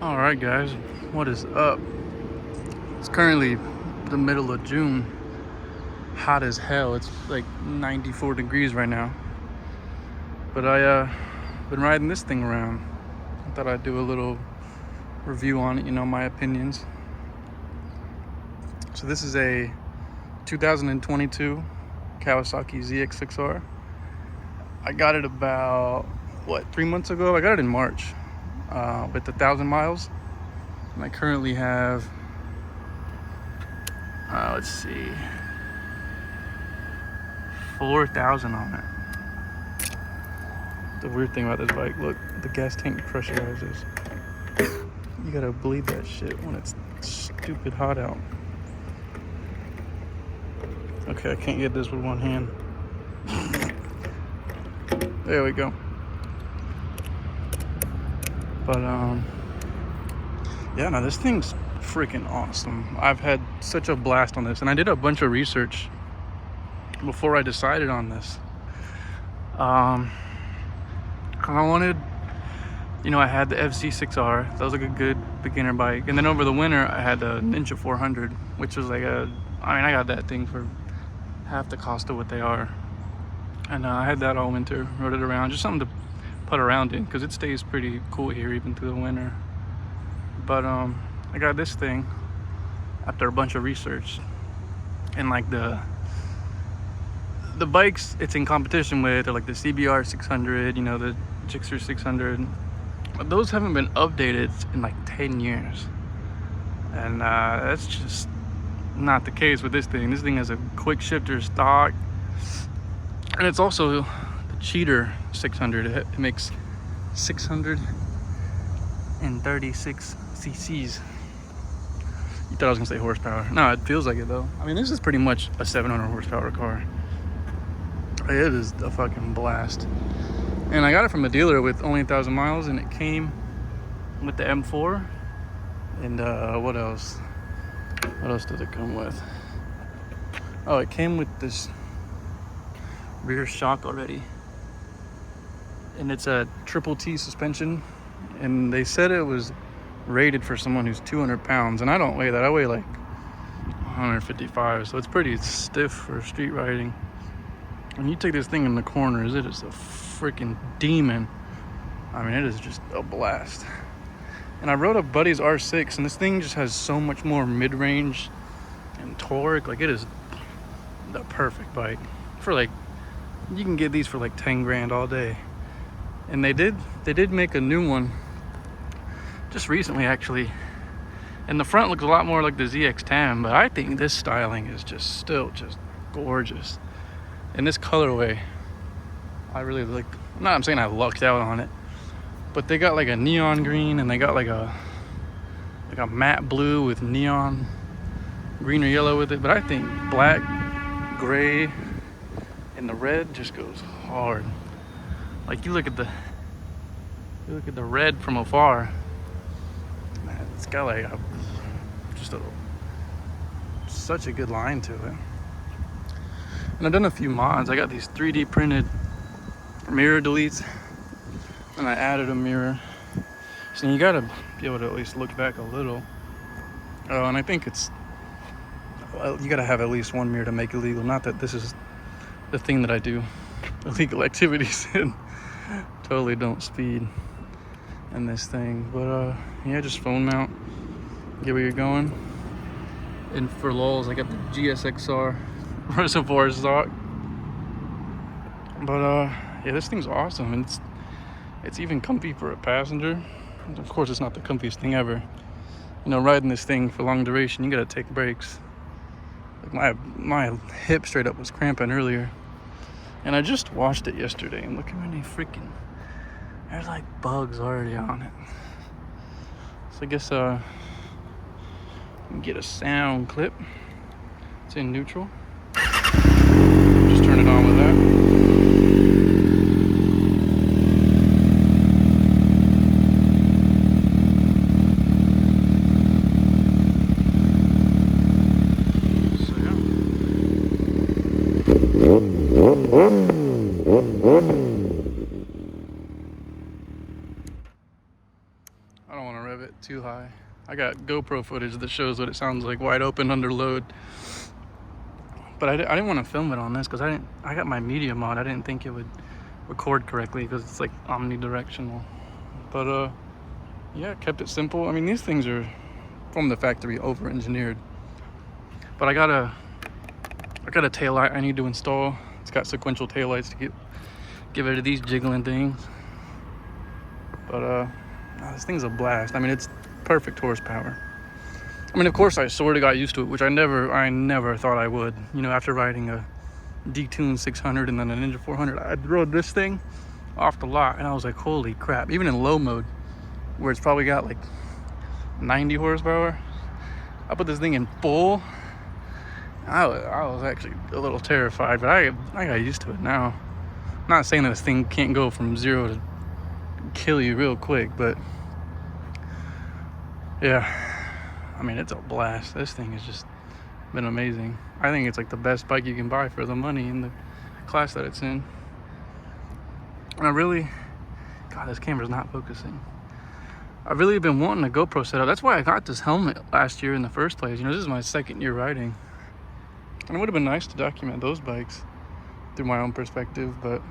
Alright guys, what is up? It's currently the middle of June. Hot as hell. It's like 94 degrees right now. But I been riding this thing around. I thought I'd do a little review on it, my opinions. So this is a 2022 Kawasaki ZX6-R. I got it about 3 months ago. I got it in March with 1,000 miles, and I currently have let's see, 4,000 on it. The weird thing about this bike, look, the gas tank pressurizes. You gotta bleed that shit when it's stupid hot out. Okay, I can't get this with one hand. There we go. But yeah, no, this thing's freaking awesome. I've had such a blast on this, and I did a bunch of research before I decided on this. I wanted, I had the ZX6-R. That was like a good beginner bike, and then over the winter I had the Ninja 400, which was like I got that thing for half the cost of what they are, and I had that all winter, rode it around, just something to put around in because it stays pretty cool here even through the winter. But I got this thing after a bunch of research, and like the bikes it's in competition with are like the CBR 600, the Gixxer 600. But those haven't been updated in like 10 years, and that's just not the case with this thing. This thing has a quick shifter stock, and it's also the cheater 600. It makes 636 cc's. You thought I was gonna say horsepower. No, it feels like it though. I mean, this is pretty much a 700 horsepower car. It is a fucking blast. And I got it from a dealer with only 1,000 miles, and it came with the M4. And what else? What else does it come with? Oh, it came with this rear shock already. And it's a triple T suspension. And they said it was rated for someone who's 200 pounds. And I don't weigh that. I weigh like 155. So it's pretty stiff for street riding. When you take this thing in the corners, it is a freaking demon. I mean, it is just a blast. And I rode a buddy's R6, and this thing just has so much more mid-range and torque. Like, it is the perfect bike for like, you can get these for like 10 grand all day. And they did make a new one just recently, actually. And the front looks a lot more like the ZX10, but I think this styling is still just gorgeous. And this colorway, I really like. I'm saying I lucked out on it, but they got like a neon green, and they got like a matte blue with neon green or yellow with it. But I think black, gray, and the red just goes hard. Like, you look at the red from afar, man, it's got like such a good line to it. And I've done a few mods. I got these 3D printed mirror deletes, and I added a mirror. So you gotta be able to at least look back a little. Oh, and I think you gotta have at least one mirror to make it legal. Not that this is the thing that I do illegal activities in. Totally don't speed in this thing. But yeah, just phone mount, get where you're going. And for lulz, I got the GSXR reservoir stock. But yeah, this thing's awesome, and it's even comfy for a passenger. Of course, it's not the comfiest thing ever. Riding this thing for long duration, you gotta take breaks. Like, my hip straight up was cramping earlier, and I just washed it yesterday, and look how many there's like bugs already on it. So I guess get a sound clip. It's in neutral. Just turn it on with that. So yeah. I don't want to rev it too high. I got GoPro footage that shows what it sounds like wide open under load. But I didn't want to film it on this because I got my media mod. I didn't think it would record correctly because it's like omnidirectional. But yeah, kept it simple. I mean, these things are from the factory over-engineered. But I got a tail light I need to install. It's got sequential tail lights to give it these jiggling things. But this thing's a blast. I mean, it's perfect horsepower. I mean, of course, I sort of got used to it, which I never thought I would. You know, after riding a detuned 600 and then a Ninja 400, I rode this thing off the lot, and I was like, holy crap. Even in low mode, where it's probably got like 90 horsepower, I put this thing in full. I was actually a little terrified, but I got used to it now. I'm not saying that this thing can't go from 0 to kill you real quick, but yeah. I mean, it's a blast. This thing has just been amazing. I think it's like the best bike you can buy for the money in the class that it's in. And God, this camera's not focusing. I've really been wanting a GoPro setup. That's why I got this helmet last year in the first place. You know, this is my second year riding. And it would have been nice to document those bikes through my own perspective, but